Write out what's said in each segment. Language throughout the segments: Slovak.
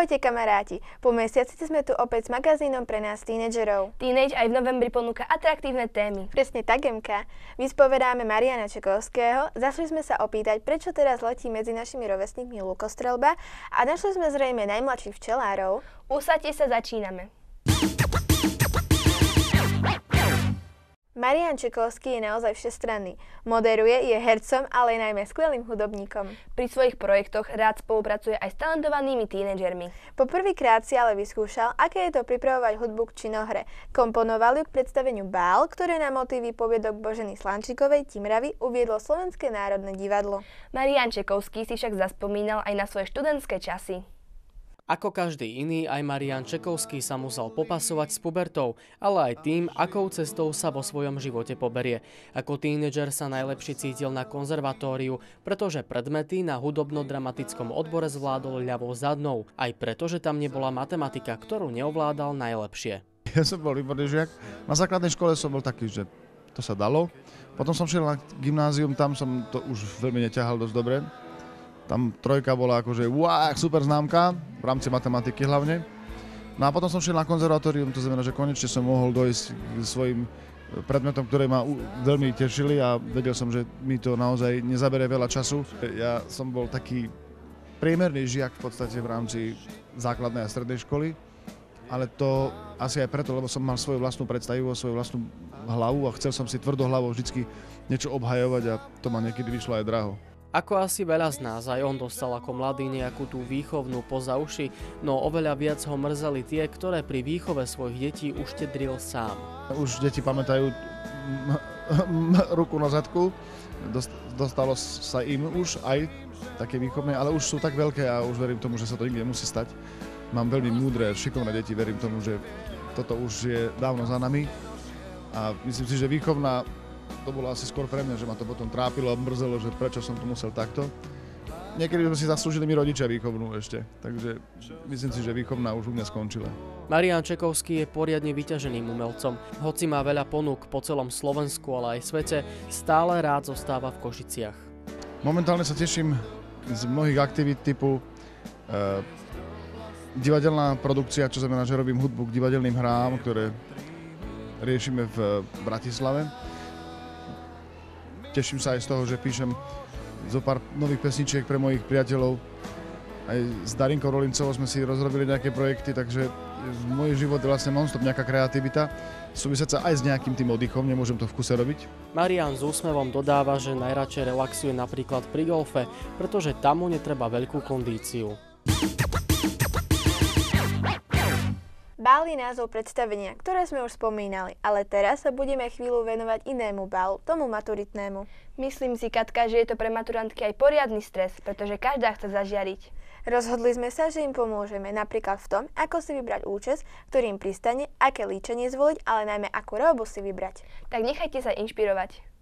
Ahojte kamaráti, po mesiaci sme tu opäť s magazínom pre nás tínedžerov. Teenage aj v novembri ponúka atraktívne témy. Presne tak, Emka. Vyspovedáme Mariana Čekovského, zašli sme sa opýtať, prečo teraz letí medzi našimi rovesníkmi lukostrelba a našli sme zrejme najmladších včelárov. Usaďte sa, začíname. Marian Čekovský je naozaj všestranný. Moderuje, je hercom, ale je najmä skvelým hudobníkom. Pri svojich projektoch rád spolupracuje aj s talentovanými tínedžermi. Poprvýkrát si ale vyskúšal, aké je to pripravovať hudbu k činohre. Komponoval ju k predstaveniu Bál, ktoré na motívy poviedok Boženy Slančikovej Timravy uviedlo Slovenské národné divadlo. Marian Čekovský si však zaspomínal aj na svoje študentské časy. Ako každý iný, aj Marian Čekovský sa musel popasovať s pubertou, ale aj tým, akou cestou sa vo svojom živote poberie. Ako tínedžer sa najlepšie cítil na konzervatóriu, pretože predmety na hudobno-dramatickom odbore zvládol ľavou zadnou, aj preto, že tam nebola matematika, ktorú neovládal najlepšie. Ja som bol výborný žiak. Na základnej škole som bol taký, že to sa dalo. Potom som šiel na gymnázium, tam som to už veľmi neťahal dosť dobre. Tam trojka bola akože super známka, v rámci matematiky hlavne. No a potom som šiel na konzervatórium, to znamená, že konečne som mohol dojsť k svojim predmetom, ktoré ma veľmi tešili a vedel som, že mi to naozaj nezabere veľa času. Ja som bol taký priemerný žiak v podstate v rámci základnej a strednej školy, ale to asi aj preto, lebo som mal svoju vlastnú predstavu, svoju vlastnú hlavu a chcel som si tvrdohlavo vždycky niečo obhajovať a to ma niekedy vyšlo aj draho. Ako asi veľa z nás, aj on dostal ako mladý nejakú tú výchovnú poza uši, no oveľa viac ho mrzeli tie, ktoré pri výchove svojich detí uštedril sám. Už deti pamätajú ruku na zadku, dostalo sa im už aj také výchovné, ale už sú tak veľké a už verím tomu, že sa to nikdy nemusí stať. Mám veľmi múdre, šikovné deti, verím tomu, že toto už je dávno za nami a myslím si, že výchovná to bolo asi skôr pre mňa, že ma to potom trápilo a mrzelo, že prečo som to musel takto. Niekedy sme si zaslúžili my rodičia výchovnú ešte, takže myslím si, že výchovná už u mňa skončila. Marian Čekovský je poriadne vyťaženým umelcom. Hoci má veľa ponúk po celom Slovensku, ale aj svete, stále rád zostáva v Košiciach. Momentálne sa teším z mnohých aktivít typu divadelná produkcia, čo znamená, že robím hudbu k divadelným hrám, ktoré riešime v Bratislave. Teším sa aj z toho, že píšem zo pár nových pesničiek pre mojich priateľov. Aj s Darinkou Rolincovou sme si rozrobili nejaké projekty, takže môj život je vlastne non-stop nejaká kreativita. Súvisiaca aj s nejakým tým oddychom, nemôžem to v kuse robiť. Marian s úsmevom dodáva, že najradšej relaxuje napríklad pri golfe, pretože tam mu netreba veľkú kondíciu. Bál je názov predstavenia, ktoré sme už spomínali, ale teraz sa budeme chvíľu venovať inému bálu, tomu maturitnému. Myslím si, Katka, že je to pre maturantky aj poriadny stres, pretože každá chce zažiariť. Rozhodli sme sa, že im pomôžeme, napríklad v tom, ako si vybrať účes, ktorý im pristane, aké líčenie zvoliť, ale najmä akú robu si vybrať. Tak nechajte sa inšpirovať.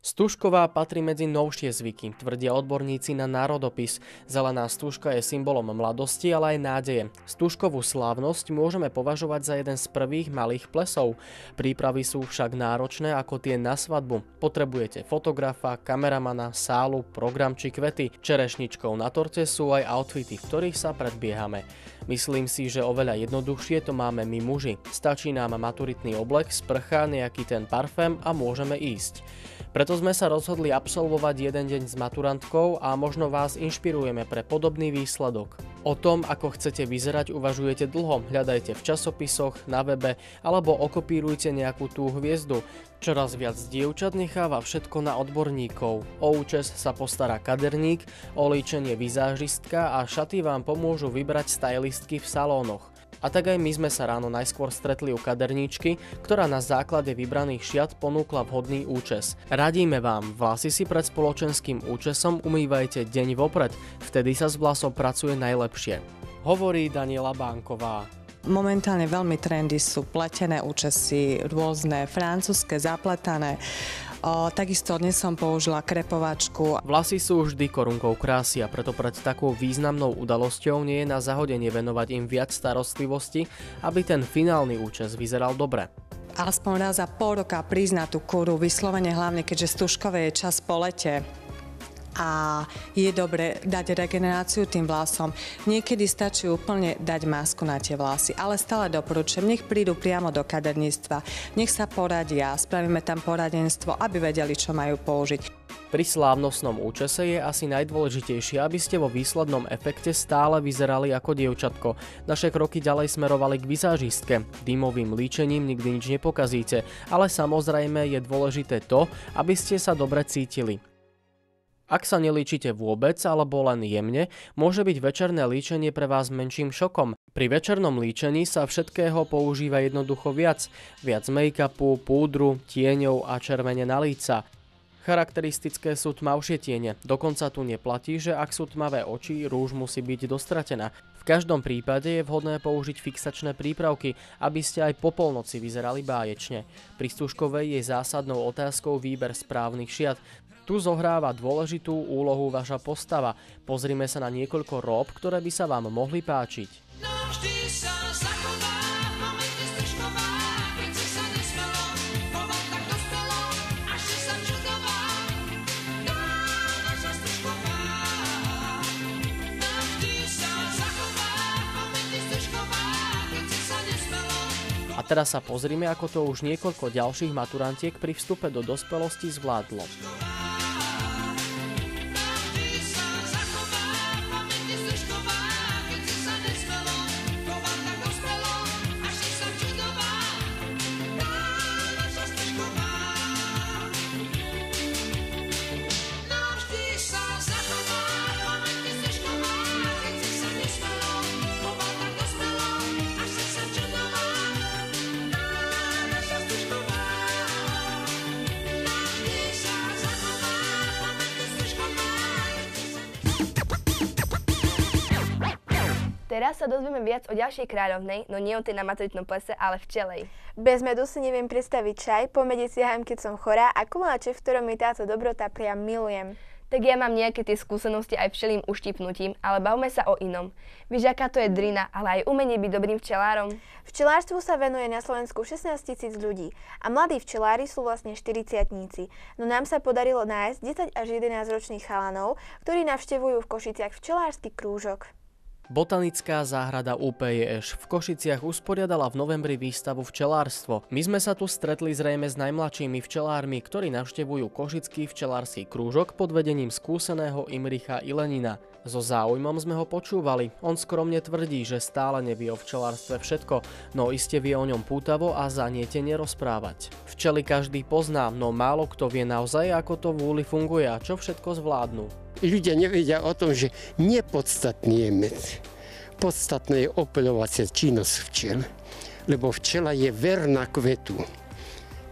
Stužková patrí medzi novšie zvyky, tvrdia odborníci na národopis. Zelená stužka je symbolom mladosti, ale aj nádeje. Stužkovú slávnosť môžeme považovať za jeden z prvých malých plesov. Prípravy sú však náročné ako tie na svadbu. Potrebujete fotografa, kameramana, sálu, program či kvety. Čerešničkou na torte sú aj outfity, v ktorých sa predbiehame. Myslím si, že oveľa jednoduchšie to máme my muži. Stačí nám maturitný oblek, sprcha, nejaký ten parfém a môžeme ísť. Preto sme sa rozhodli absolvovať jeden deň s maturantkou a možno vás inšpirujeme pre podobný výsledok. O tom, ako chcete vyzerať, uvažujete dlho, hľadajte v časopisoch, na webe alebo okopírujte nejakú tú hviezdu. Čoraz viac dievčat necháva všetko na odborníkov. O účes sa postará kaderník, o líčenie vizážistka a šaty vám pomôžu vybrať stylistky v salónoch. A tak aj my sme sa ráno najskôr stretli u kaderníčky, ktorá na základe vybraných šiat ponúkla vhodný účes. Radíme vám, vlasy si pred spoločenským účesom umývajte deň vopred, vtedy sa s vlasom pracuje najlepšie. Hovorí Daniela Bánková. Momentálne veľmi trendy sú pletené účesy, rôzne francúzske, zapletané. Takisto dnes som použila krepovačku. Vlasy sú vždy korunkou krásy a preto pred takou významnou udalosťou nie je na zahodenie venovať im viac starostlivosti, aby ten finálny účes vyzeral dobre. Aspoň raz za pol roka prísť na tú kúru, vyslovene hlavne, keďže stužkové je čas po lete. a je dobre dať regeneráciu tým vlasom. Niekedy stačí úplne dať masku na tie vlasy, ale stále doporučujem, nech prídu priamo do kaderníctva, nech sa poradia, spravíme tam poradenstvo, aby vedeli, čo majú použiť. Pri slávnostnom účese je asi najdôležitejšie, aby ste vo výslednom efekte stále vyzerali ako dievčatko. Naše kroky ďalej smerovali k vizážistke. Dymovým líčením nikdy nič nepokazíte, ale samozrejme je dôležité to, aby ste sa dobre cítili. Ak sa nelíčite vôbec alebo len jemne, môže byť večerné líčenie pre vás menším šokom. Pri večernom líčení sa všetkého používa jednoducho viac. Viac make-upu, púdru, tieňov a červene na líca. Charakteristické sú tmavšie tiene, dokonca tu neplatí, že ak sú tmavé oči, rúž musí byť dostratená. V každom prípade je vhodné použiť fixačné prípravky, aby ste aj po polnoci vyzerali báječne. Pri stužkovej je zásadnou otázkou výber správnych šiat. Tu zohráva dôležitú úlohu vaša postava. Pozrime sa na niekoľko rób, ktoré by sa vám mohli páčiť. A teraz sa pozrime, ako to už niekoľko ďalších maturantiek pri vstupe do dospelosti zvládlo. Teraz sa dozvieme viac o ďalšej kráľovnej, no nie o tej na maturitnom plese, ale včelej. Bez medu si neviem predstaviť čaj, po mede siaham, keď som chorá a koláče, v ktorom mi táto dobrota priam milujem. Tak ja mám nejaké tie skúsenosti aj včelým uštipnutím, ale bavme sa o inom. Vieš, aká to je drina, ale aj umenie byť dobrým včelárom? Včelárstvu sa venuje na Slovensku 16 000 ľudí a mladí včelári sú vlastne 40-tníci. No nám sa podarilo nájsť 10 až 11 ročných chalanov, ktorí navštevujú v Košiciach včelársky krúžok. Botanická záhrada UPJŠ v Košiciach usporiadala v novembri výstavu Včelárstvo. My sme sa tu stretli zrejme s najmladšími včelármi, ktorí navštevujú Košický včelársky krúžok pod vedením skúseného Imricha Ilenina. So záujmom sme ho počúvali. On skromne tvrdí, že stále nevie o včelárstve všetko, no iste vie o ňom pútavo a zanietene rozprávať. Včely každý pozná, no málo kto vie naozaj, ako to v úli funguje a čo všetko zvládnu. Ľudia nevedia o tom, že nepodstatný je med. Podstatná je opeľovacia činnosť včiel, lebo včela je verná kvetu.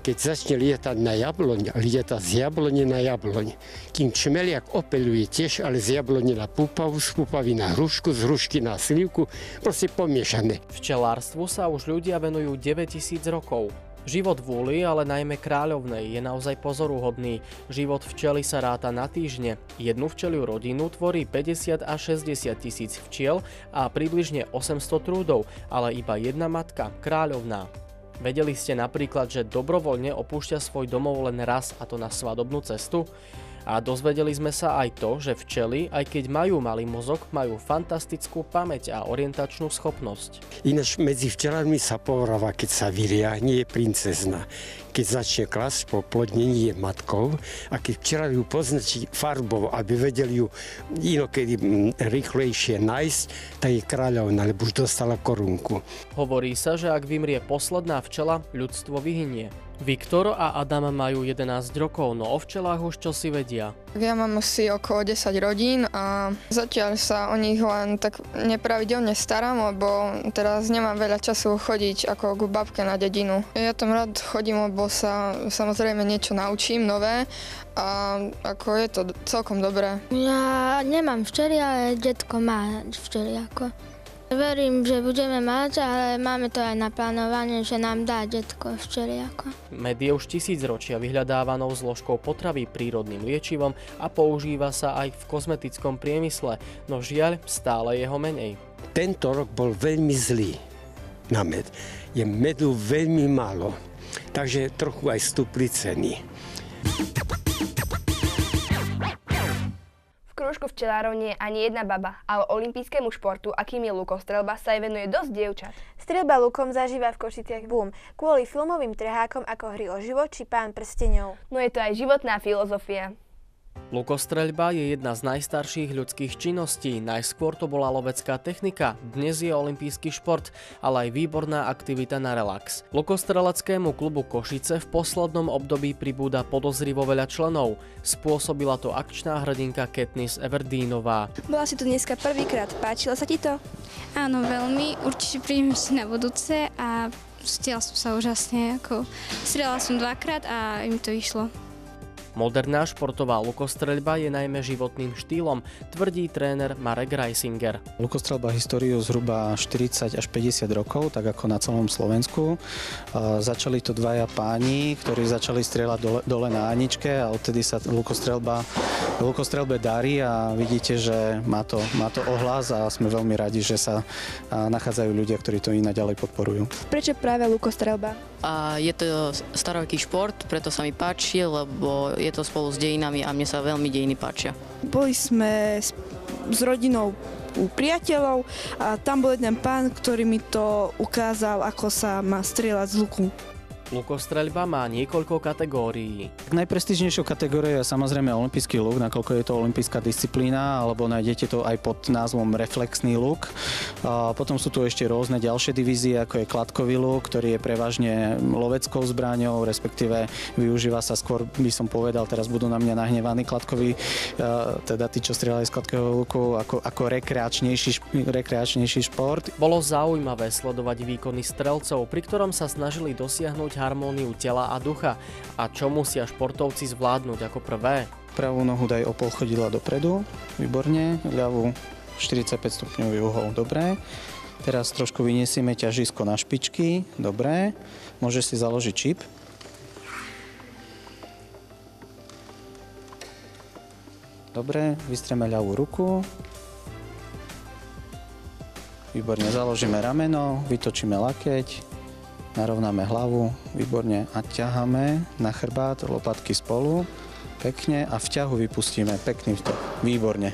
Keď začne lietať na jabloň, lieta z jablone na jabloň. Kým čmeliak opeľuje tiež, ale z jablone na púpavu, z púpavy na hrušku, z hrušky na slivku, proste pomiešané. Včelárstvu sa už ľudia venujú 9000 rokov. Život v úli, ale najmä kráľovnej, je naozaj pozoruhodný. Život včely sa ráta na týždne. Jednu včeliu rodinu tvorí 50 až 60 tisíc včiel a približne 800 trúdov, ale iba jedna matka, kráľovná. Vedeli ste napríklad, že dobrovoľne opúšťa svoj domov len raz, a to na svadobnú cestu? A dozvedeli sme sa aj to, že včely, aj keď majú malý mozog, majú fantastickú pamäť a orientačnú schopnosť. Ináč medzi včelármi sa povráva, keď sa vyriahne, je princezna. Keď začne klasť po plodnení, je matkou, a keď včelár ju poznačí farbou, aby vedeli ju inokedy rýchlejšie nájsť, tak je kráľovná, lebo už dostala korunku. Hovorí sa, že ak vymrie posledná včela, ľudstvo vyhynie. Viktor a Adam majú 11 rokov, no o včelách už čosi vedia. Ja mám asi okolo 10 rodín a zatiaľ sa o nich len tak nepravidelne starám, lebo teraz nemám veľa času chodiť ako k babke na dedinu. Ja tam rád chodím, lebo sa samozrejme niečo naučím nové a ako je to celkom dobré. Ja nemám včely, ale detko má včely ako. Verím, že budeme mať, ale máme to aj naplánované, že nám dá detko včeliako. Med je už 1000 ročia vyhľadávanou zložkou potravy, prírodným liečivom a používa sa aj v kozmetickom priemysle, no žiaľ, stále je ho menej. Tento rok bol veľmi zlý na med. Je medu veľmi málo, takže trochu aj stúpli ceny. fanúškov včelárov nie je ani jedna baba, ale olympijskému športu, akým je lukostreľba, sa aj venuje dosť dievčat. Streľba lukom zažíva v Košiciach boom kvôli filmovým trhákom ako Hry o život či Pán prsteňov. No je to aj životná filozofia. Lukostreľba je jedna z najstarších ľudských činností. Najskôr to bola lovecká technika, dnes je olympijský šport, ale aj výborná aktivita na relax. Lukostreleckému klubu Košice v poslednom období pribúda podozrivo veľa členov. Spôsobila to akčná hrdinka Katniss Everdeenová. Bola si tu dneska prvýkrát, páčilo sa ti to? Áno, veľmi, určite prídem ešte na budúce a stela som sa úžasne, strieľala som 2-krát a im to išlo. Moderná športová lukostreľba je najmä životným štýlom, tvrdí tréner Marek Reisinger. Lukostreľba históriu zhruba 40 až 50 rokov, tak ako na celom Slovensku. Začali to dvaja páni, ktorí začali strieľať dole na Aničke a odtedy sa lukostreľbe darí a vidíte, že má to ohlas a sme veľmi radi, že sa nachádzajú ľudia, ktorí to inak ďalej podporujú. Prečo práve lukostreľba? Je to staroveký šport, preto sa mi páči, lebo je to spolu s dejinami a mne sa veľmi dejiny páčia. Boli sme s rodinou u priateľov a tam bol jeden pán, ktorý mi to ukázal, ako sa má strieľať z luku. Lukostreľba má niekoľko kategórií. Najprestížnejšou kategóriou je samozrejme olympijský luk, nakoľko je to olympijská disciplína, alebo nájdete to aj pod názvom reflexný luk. Potom sú tu ešte rôzne ďalšie divízie, ako je kladkový luk, ktorý je prevažne loveckou zbraňou, respektíve využíva sa skôr, by som povedal, teraz budú na mňa nahnevaní kladkoví, teda tí, čo strieľajú z kladkového luku, ako rekreačnejší šport. Bolo zaujímavé sledovať výkony strelcov, pri ktorom sa snažili dosiahnuť harmóniu tela a ducha. A čo musia športovci zvládnuť ako prvé? Pravú nohu daj o pol chodidla dopredu, výborne, ľavú 45 stupňový uhol, dobré. Teraz trošku vyniesieme ťažisko na špičky, dobré. Môžeš si založiť čip. Dobre, vystrieme ľavú ruku. Výborne, založíme rameno, vytočíme lakeť. Narovnáme hlavu, výborne a ťaháme na chrbát, lopatky spolu, pekne a v ťahu vypustíme, pekný vstup, výborne.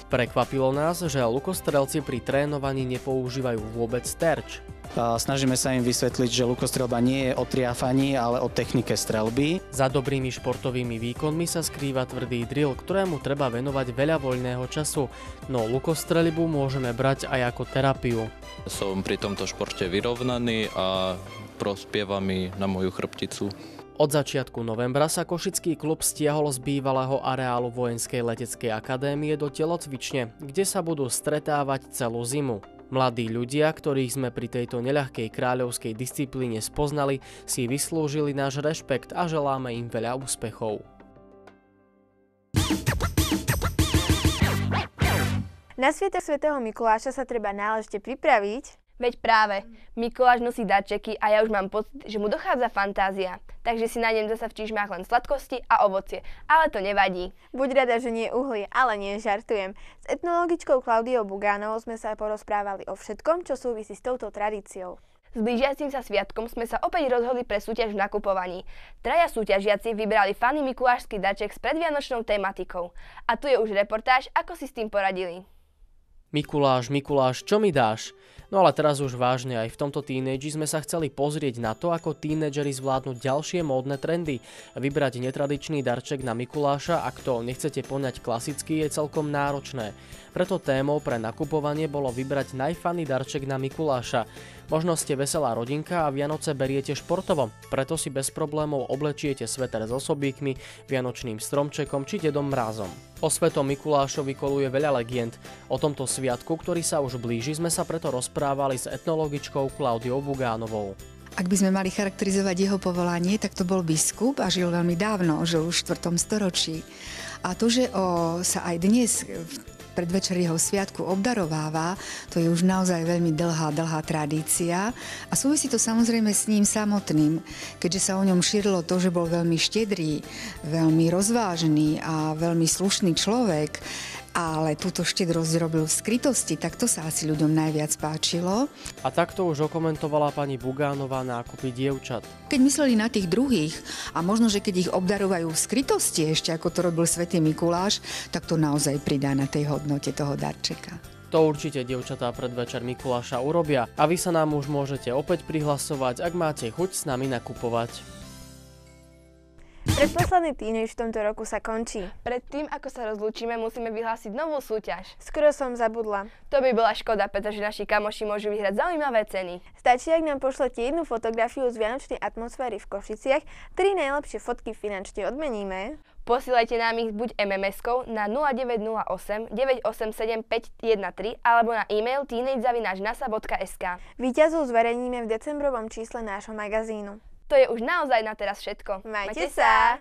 Prekvapilo nás, že lukostrelci pri trénovaní nepoužívajú vôbec terč. Snažíme sa im vysvetliť, že lukostreľba nie je o triafaní, ale o technike streľby. Za dobrými športovými výkonmi sa skrýva tvrdý drill, ktorému treba venovať veľa voľného času, no lukostreľbu môžeme brať aj ako terapiu. Som pri tomto športe vyrovnaný a prospieva mi na moju chrbticu. Od začiatku novembra sa košický klub stiahol z bývalého areálu Vojenskej leteckej akadémie do telocvične, kde sa budú stretávať celú zimu. Mladí ľudia, ktorých sme pri tejto neľahkej kráľovskej disciplíne spoznali, si vyslúžili náš rešpekt a želáme im veľa úspechov. Na sviatok svätého Mikuláša sa treba náležite pripraviť. Veď práve, Mikuláš nosí darčeky a ja už mám pocit, že mu dochádza fantázia. Takže si nájdem zasa v čižmách len sladkosti a ovocie, ale to nevadí. Buď rada, že nie uhlie, ale nie, žartujem. S etnologičkou Klaudiou Bugánovou sme sa porozprávali o všetkom, čo súvisí s touto tradíciou. S blížiacim sa sviatkom sme sa opäť rozhodli pre súťaž v nakupovaní. Traja súťažiaci vybrali fany mikulášsky darček s predvianočnou tematikou. A tu je už reportáž, ako si s tým poradili. Mikuláš, čo mi dáš? No ale teraz už vážne, aj v tomto tínedži sme sa chceli pozrieť na to, ako tínedžeri zvládnu ďalšie módne trendy. Vybrať netradičný darček na Mikuláša, ak to nechcete poňať klasicky, je celkom náročné. Preto témou pre nakupovanie bolo vybrať najfanný darček na Mikuláša. Možno ste veselá rodinka a Vianoce beriete športovo, preto si bez problémov oblečiete sveter s osobíkmi, vianočným stromčekom či Dedom Mrázom. O Svetom Mikulášovi koluje veľa legend. O tomto sviatku, ktorý sa už blíži, sme sa preto rozprávali s etnologičkou Klaudiou Bugánovou. Ak by sme mali charakterizovať jeho povolanie, tak to bol biskup a žil veľmi dávno, žil už v 4. storočí. A to, že sa aj dnes predvečer jeho sviatku obdarováva, to je už naozaj veľmi dlhá tradícia a súvisí to samozrejme s ním samotným, keďže sa o ňom šírilo to, že bol veľmi štedrý, veľmi rozvážny a veľmi slušný človek. ale túto štedrosť robil v skrytosti, tak to sa asi ľuďom najviac páčilo. A takto už okomentovala pani Bugánová nákupy dievčat. Keď mysleli na tých druhých a možno, že keď ich obdarovajú v skrytosti, ešte ako to robil svätý Mikuláš, tak to naozaj pridá na tej hodnote toho darčeka. To určite dievčatá predvečer Mikuláša urobia a vy sa nám už môžete opäť prihlasovať, ak máte chuť s nami nakupovať. Predposledný týždeň v tomto roku sa končí. Predtým, ako sa rozlúčime, musíme vyhlásiť novú súťaž. Skoro som zabudla. To by bola škoda, pretože naši kamoši môžu vyhrať zaujímavé ceny. Stačí, ak nám pošlete jednu fotografiu z vianočnej atmosféry v Košiciach, 3 najlepšie fotky finančne odmeníme. Posílajte nám ich buď MMS-kou na 0908 987 513 alebo na e-mail teenage@nasa.sk. Víťazov zverejníme v decembrovom čísle nášho magazínu. To je už naozaj na teraz všetko. Majte sa!